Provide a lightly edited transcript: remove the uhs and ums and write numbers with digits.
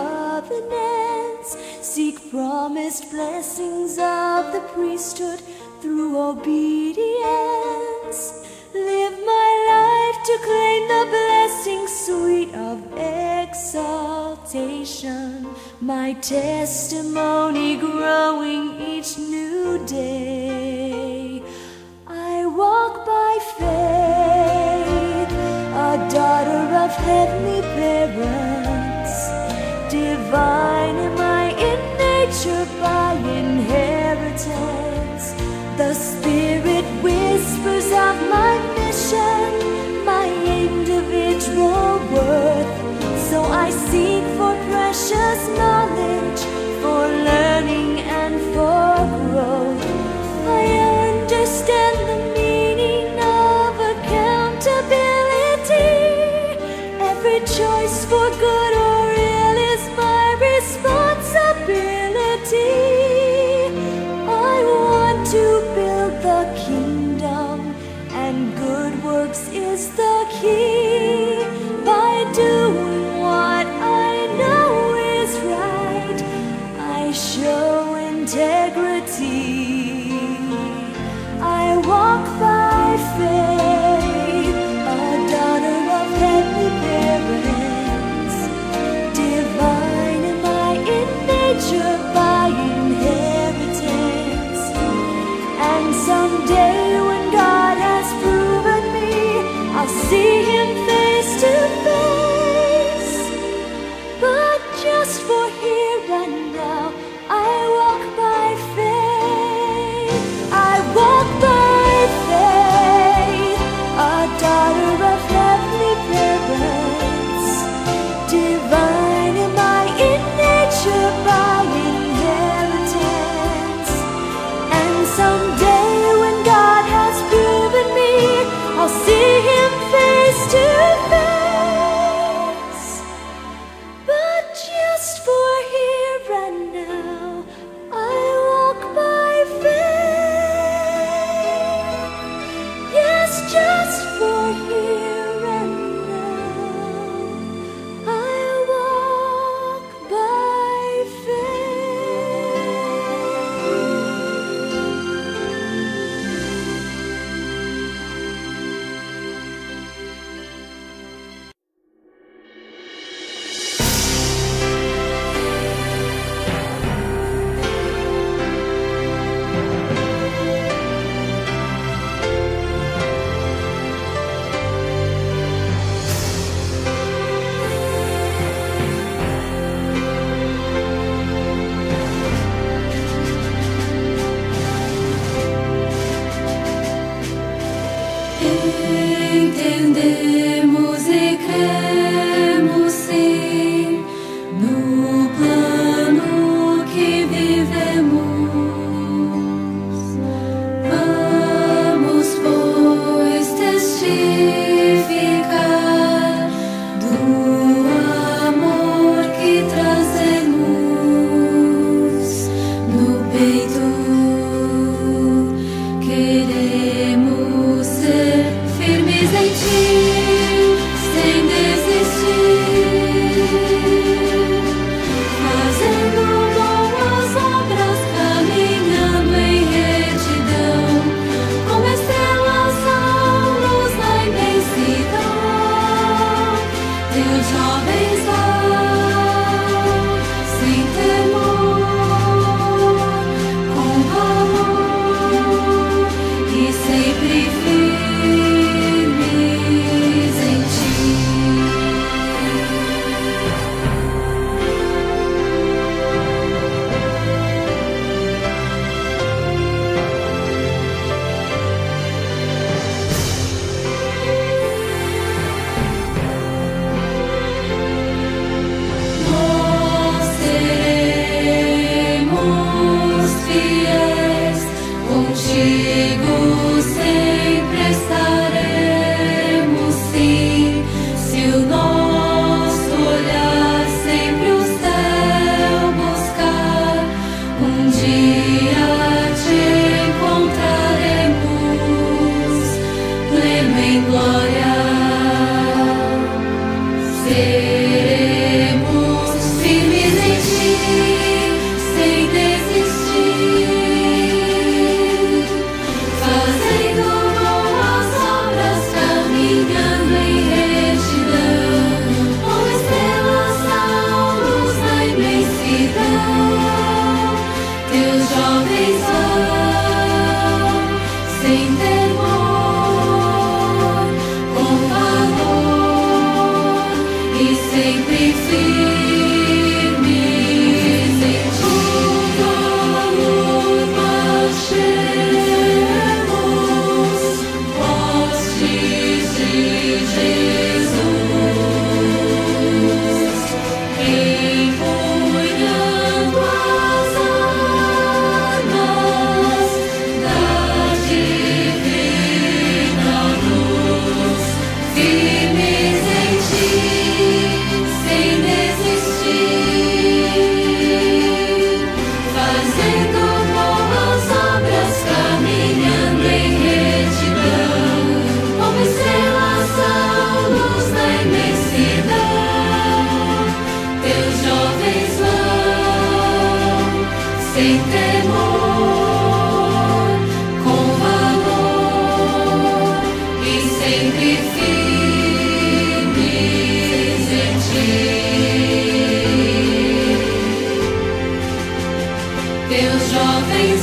covenants, seek promised blessings of the priesthood through obedience. Live my life to claim the blessings sweet of exaltation, my testimony growing each new day. I walk by faith, a daughter of heavenly parents. Divine am I in nature by inheritance. The Spirit whispers of my mission, my individual worth. So I seek for precious knowledge, for learning and for growth. I understand the meaning of accountability. Every choice for good or ill is my responsibility. I want to build the kingdom, and good works is the key. By doing what I know is right, I show integrity. I walk by faith, a daughter of heavenly parents. Divine am I in nature by inheritance. And someday when God has proven me, I'll see Him face to face. But just for here and now, I walk by faith. I walk by faith, a daughter of heavenly parents. Divine am I in nature by inheritance. And someday when God has proven me, I'll see Him face to face. But just for jovens vão sem temor, com valor e sempre firmes em ti. Teus jovens